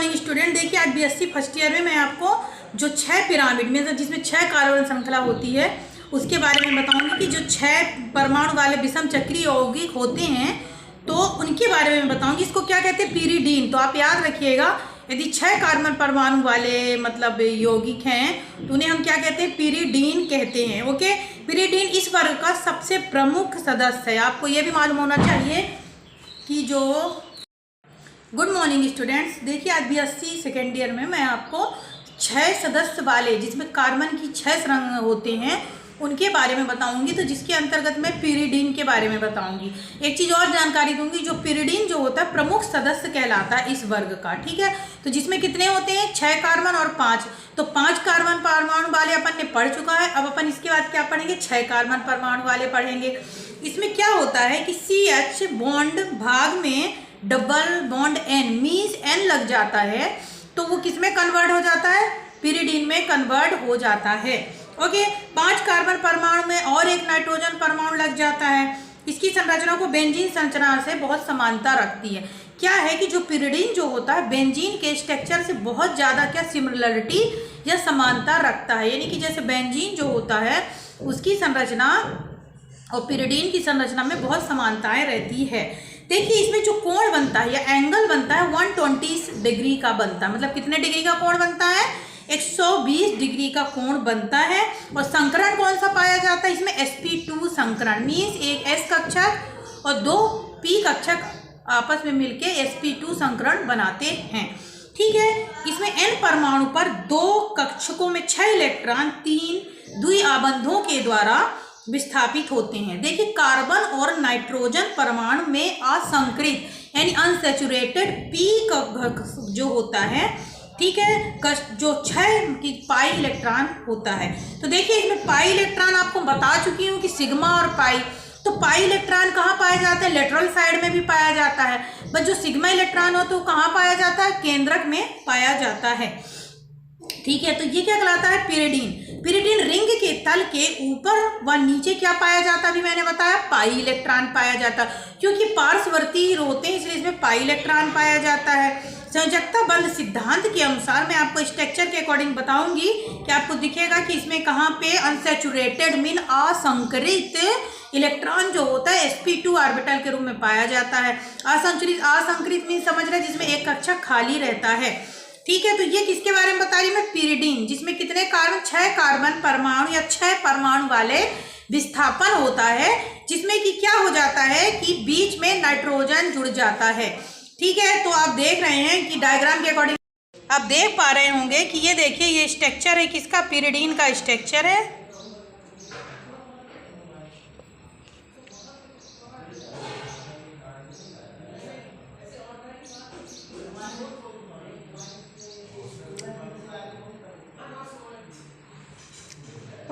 Morning student. देखिए आज BSc first year में मैं आपको जो 6 पिरामिड में जिसमें 6 कार्बन श्रृंखला होती है उसके बारे में बताऊंगी कि जो 6 परमाणु वाले विषम चक्रीय यौगिक होते हैं तो उनके बारे में बताऊंगी। इसको क्या कहते हैं? पिरिडीन। तो आप याद रखिएगा, यदि 6 कार्बन परमाणु वाले मतलब यौगिक हैं तो उन्हें हम क्या कहते हैं? पिरिडीन कहते हैं। ओके, पिरिडीन इस वर्ग का सबसे प्रमुख सदस्य है। आपको यह भी मालूम होना चाहिए कि जो गुड मॉर्निंग स्टूडेंट्स, देखिए आज बीएससी सेकेंड ईयर में मैं आपको 6 सदस्य वाले जिसमें कार्बन की 6 श्रृंखला होते हैं उनके बारे में बताऊंगी। तो जिसके अंतर्गत मैं पिरिडीन के बारे में बताऊंगी। एक चीज़ और जानकारी दूंगी, जो पिरिडीन जो होता है प्रमुख सदस्य कहलाता है इस वर्ग का। ठीक है, तो जिसमें कितने होते हैं? 6 कार्बन और 5। तो 5 कार्बन परमाणु वाले अपन ने पढ़ चुका है। अब अपन इसके बाद क्या पढ़ेंगे? 6 कार्बन परमाणु वाले पढ़ेंगे। इसमें क्या होता है कि CH बॉन्ड भाग में double bond N means N लग जाता है तो वो किस में कन्वर्ट हो जाता है? पिरिडीन में कन्वर्ट हो जाता है। ओके, 5 कार्बन परमाणु में और एक नाइट्रोजन परमाणु लग जाता है। इसकी संरचना को बेंजीन संरचना से बहुत समानता रखती है। क्या है कि जो पिरिडीन जो होता है बेंजीन के स्ट्रक्चर से बहुत ज़्यादा क्या सिमिलरिटी या समानता रखता है, यानी कि जैसे बेंजीन जो होता है उसकी संरचना और पिरिडीन की संरचना में बहुत समानताएं रहती है। देखिए इसमें जो कोण बनता है या एंगल बनता है 120 डिग्री का बनता है। मतलब कितने डिग्री का कोण बनता है? 120 डिग्री का कोण बनता है। और संकरण कौन सा पाया जाता है इसमें? sp2 संकरण मीन्स एक s कक्षक और 2 p कक्षक आपस में मिलके sp2 संकरण बनाते हैं। ठीक है, इसमें n परमाणु पर 2 कक्षकों में 6 इलेक्ट्रॉन 3 द्विआबंधों के द्वारा विस्थापित होते हैं। देखिए कार्बन और नाइट्रोजन परमाणु में असंकृत यानी अनसैचुरेटेड p जो होता है, ठीक है, जो 6 की पाई इलेक्ट्रॉन होता है। तो देखिए इसमें पाई इलेक्ट्रॉन आपको बता चुकी हूँ कि सिग्मा और पाई। तो पाई इलेक्ट्रॉन कहाँ पाया जाता है? लेटरल साइड में भी पाया जाता है। बस जो सिग्मा इलेक्ट्रॉन हो तो कहाँ पाया जाता है? केंद्रक में पाया जाता है। ठीक है, तो ये क्या कहलाता है? पिरिडीन। पिरिडीन रिंग के तल के ऊपर व नीचे क्या पाया जाता है? अभी मैंने बताया पाई इलेक्ट्रॉन पाया जाता है, क्योंकि पार्श्ववर्ती होते हैं इसलिए इसमें पाई इलेक्ट्रॉन पाया जाता है। संयोजकता बंध सिद्धांत के अनुसार मैं आपको स्ट्रक्चर के अकॉर्डिंग बताऊंगी कि आपको दिखेगा कि इसमें कहाँ पे अनसैचुरेटेड मीन असंकृत इलेक्ट्रॉन जो होता है sp2 ऑर्बिटल के रूप में पाया जाता है। असंकृत मीन समझ रहे हैं जिसमें एक कक्षक खाली रहता है। ठीक है, तो ये किसके बारे में बता रही मैं? पिरिडीन, जिसमें कितने कार्बन? 6 कार्बन परमाणु या 6 परमाणु वाले विस्थापन होता है, जिसमें कि क्या हो जाता है कि बीच में नाइट्रोजन जुड़ जाता है। ठीक है, तो आप देख रहे हैं कि डायग्राम के अकॉर्डिंग आप देख पा रहे होंगे कि ये देखिए ये स्ट्रक्चर है किसका? पिरिडीन का स्ट्रक्चर है।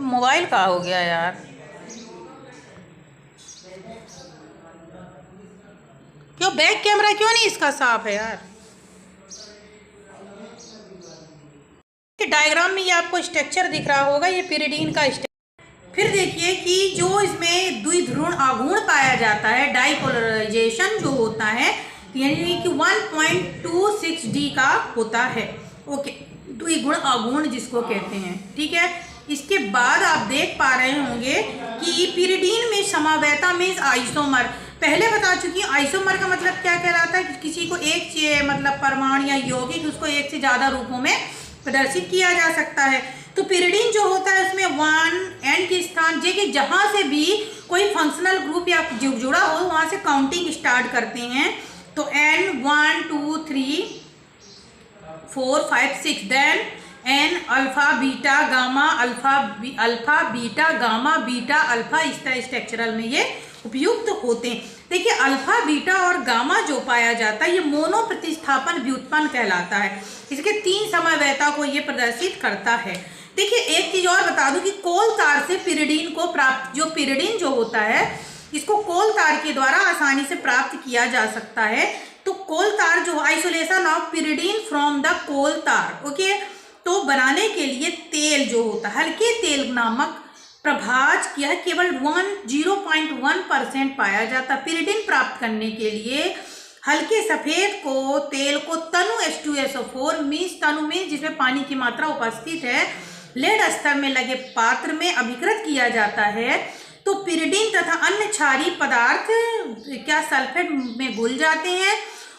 मोबाइल का हो गया यार, क्यों बैक कैमरा क्यों नहीं इसका साफ है यार? डायग्राम में ये आपको स्ट्रक्चर दिख रहा होगा, ये पिरिडीन का स्ट्रक्चर। फिर देखिए कि जो इसमें द्विध्रुव आघूर्ण पाया जाता है, डाइपोलराइजेशन जो होता है यानी कि 1.26D का होता है। ओके, द्विगुण आघूर्ण जिसको कहते हैं। ठीक है, इसके बाद आप देख पा रहे होंगे कि पिरिडीन में समवेता मीन्स आइसोमर। पहले बता चुकी हूँ आइसोमर का मतलब क्या कहलाता है कि किसी को एक मतलब परमाणु या यौगिक उसको एक से ज़्यादा रूपों में प्रदर्शित किया जा सकता है। तो पिरिडीन जो होता है उसमें 1 N के स्थान जे कि जहाँ से भी कोई फंक्शनल ग्रुप या जुड़ा हो वहाँ से काउंटिंग स्टार्ट करते हैं। तो N 1 2 3 4 5 6 then N alpha beta gamma alpha beta gamma beta alpha, इस तरह स्ट्रक्चरल में ये उपयुक्त होते हैं। देखिए अल्फा बीटा और गामा जो पाया जाता है ये मोनो प्रतिस्थापन व्युत्पन्न कहलाता है। इसके 3 समवेता को ये प्रदर्शित करता है। देखिए एक चीज और बता दूं कि कोल तार से पिरिडीन को प्राप्त, जो पिरिडीन जो होता है इसको कोल तार के द्वारा आसानी से प्राप्त किया जा सकता है। तो कोल तार जो isolation of pyridine from the coal tar. Okay, तो बनाने के लिए तेल जो होता है हल्के तेल नामक प्रभाज किया केवल 0.1% पाया जाता। पिरिडीन प्राप्त करने के लिए हल्के सफेद को तेल को तनु H2SO4 मीन्स तनु में जिसमें पानी की मात्रा उपस्थित है लेड स्तर में लगे पात्र में अभिकृत किया जाता है तो पिरिडीन तथा अन्य क्षारीय पदार्थ क्या सल्फेट में घुल जाते हैं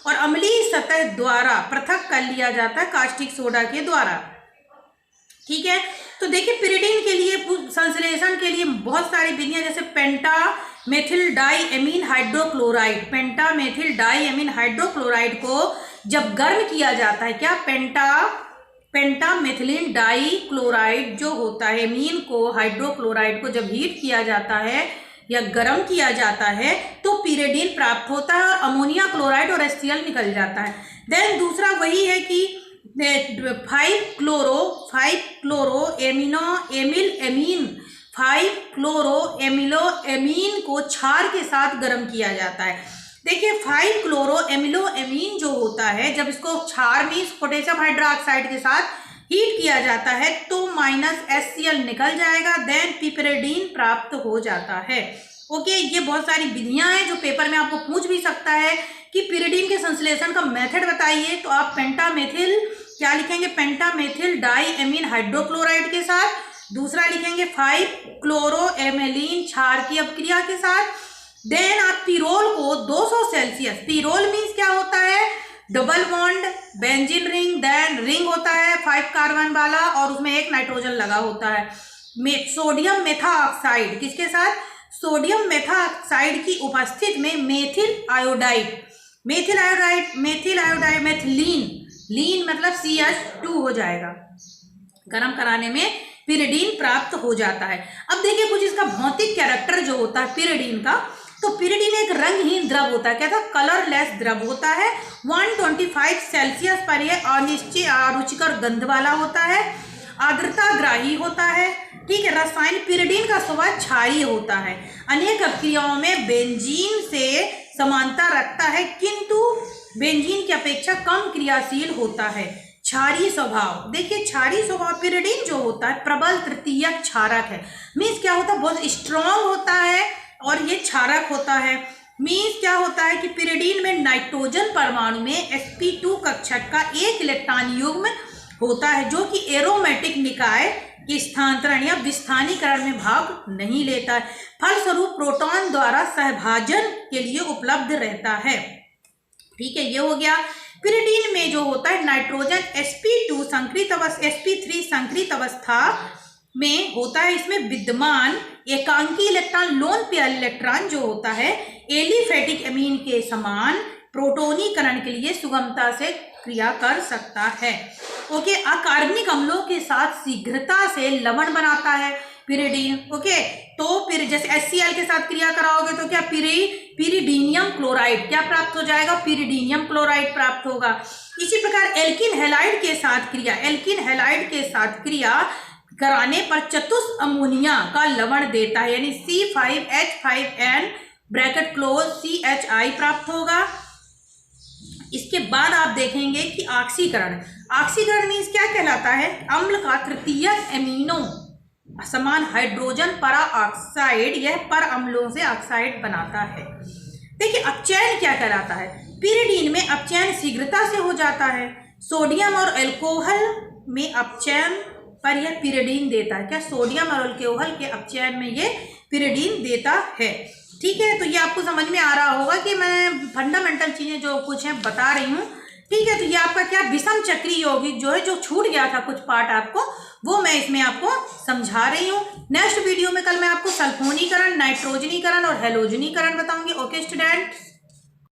और अम्लीय सतह द्वारा पृथक कर लिया जाता है कास्टिक सोडा के द्वारा। ठीक है, तो देखिए पिरिडीन के लिए संश्लेषण के लिए बहुत सारी विधियां जैसे पेंटा मेथिल डाई एमीन हाइड्रोक्लोराइड, पेंटा मेथिल डाई एमीन हाइड्रोक्लोराइड को जब गर्म किया जाता है, क्या पेंटा मेथिलीन डाई क्लोराइड जो होता है एमीन को हाइड्रोक्लोराइड को जब हीट किया जाता है या गर्म किया जाता है तो पिरिडीन प्राप्त होता है और अमोनिया क्लोराइड और HCl निकल जाता है। देन दूसरा वही है कि 5 क्लोरो एमिलो एमीन को क्षार के साथ गर्म किया जाता है। देखिए 5 क्लोरो एमिलो एमीन जो होता है जब इसको क्षार मीन्स पोटेशियम हाइड्रोक्साइड के साथ हीट किया जाता है तो -HCl निकल जाएगा, देन पिरिडीन प्राप्त हो जाता है। ओके, ये बहुत सारी विधियां हैं जो पेपर में आपको पूछ भी सकता है कि पिरिडीन के संश्लेषण का मेथड बताइए, तो आप पेंटामेथिल क्या लिखेंगे, पेंटामेथिल डाई एमीन हाइड्रोक्लोराइड के साथ, दूसरा लिखेंगे 5 क्लोरो एमिलीन क्षार की अपक्रिया के साथ। देन आप पिरोल को 200 सेल्सियस, पिरोल मीन्स क्या होता है, double bond benzene ring, then ring होता है 5 कार्बन वाला और उसमें एक नाइट्रोजन लगा होता है। सोडियम मेथाऑक्साइड किसके साथ, सोडियम मेथाऑक्साइड की उपस्थित में मेथिल आयोडाइड मेथिलीन मतलब CH2 हो जाएगा, गर्म कराने में पिरिडीन प्राप्त हो जाता है। अब देखिए कुछ इसका भौतिक कैरेक्टर जो होता है पिरिडीन का, तो पिरिडीन एक रंगहीन द्रव होता है, क्या था, कलरलेस द्रव होता है। 125 सेल्सियस पर यह अनिश्चित अरुचिकर गंध वाला होता है, आर्द्रताग्राही होता है। ठीक है, रसायन पिरिडीन का स्वभाव क्षारीय होता है, अनेक अपक्रियाओं में बेंजीन से समानता रखता है किंतु बेंजीन की अपेक्षा कम क्रियाशील होता है। क्षारीय स्वभाव, देखिए क्षारीय स्वभाव पिरिडीन जो होता है प्रबल तृतीयक क्षारक है, मीन्स क्या होता है, बहुत स्ट्रॉन्ग होता है और ये क्षारक होता है। मीन्स क्या होता है कि पिरिडीन में नाइट्रोजन परमाणु में sp2 कक्षक का एक इलेक्ट्रॉन युग्म होता है जो कि एरोमेटिक निकाय के स्थानांतरण या विस्थानीकरण में भाग नहीं लेता है, फलस्वरूप प्रोटॉन द्वारा सहभाजन के लिए उपलब्ध रहता है। ठीक है, ये हो गया। पिरिडीन में जो होता है नाइट्रोजन sp2 संकरित अवस्था sp3 संकरित अवस्था में होता है, इसमें विद्यमान एकांकी इलेक्ट्रॉन लोन पेयर इलेक्ट्रॉन जो होता है एलिफेटिक एमीन के समान प्रोटोनीकरण के लिए सुगमता से क्रिया कर सकता है। ओके, अकार्बनिक अम्लों के साथ शीघ्रता से लवण बनाता है पिरिडीन। ओके, तो फिर जैसे HCl के साथ क्रिया कराओगे तो क्या पिरिडीनियम क्लोराइड क्या प्राप्त हो जाएगा, पिरिडीनियम क्लोराइड प्राप्त होगा। इसी प्रकार एल्किन हैलाइड के साथ क्रिया कराने पर चतुष अमोनिया का लवण देता है, यानी C5H5N ब्रैकेट क्लोज CHI प्राप्त होगा। इसके बाद आप देखेंगे कि ऑक्सीकरण मीन्स क्या कहलाता है, अम्ल का तृतीयक एमिनो समान हाइड्रोजन परा ऑक्साइड यह पर अम्लों से ऑक्साइड बनाता है। देखिए अपचयन क्या कहलाता है, पिरिडीन में अपचयन शीघ्रता से हो जाता है, सोडियम और अल्कोहल में अपचयन पर यह पिरिडीन देता है, क्या सोडियम और अल्कोहल के अपचयन में ये पिरिडीन देता है। ठीक है, तो ये आपको समझ में आ रहा होगा कि मैं फंडामेंटल चीज़ें जो कुछ हैं बता रही हूँ। ठीक है, तो ये आपका क्या विषम चक्रीय यौगिक जो है जो छूट गया था कुछ पार्ट आपको, वो मैं इसमें आपको समझा रही हूँ। नेक्स्ट वीडियो में कल मैं आपको सल्फोनीकरण, नाइट्रोजनीकरण और हेलोजनीकरण बताऊंगी। Okay student.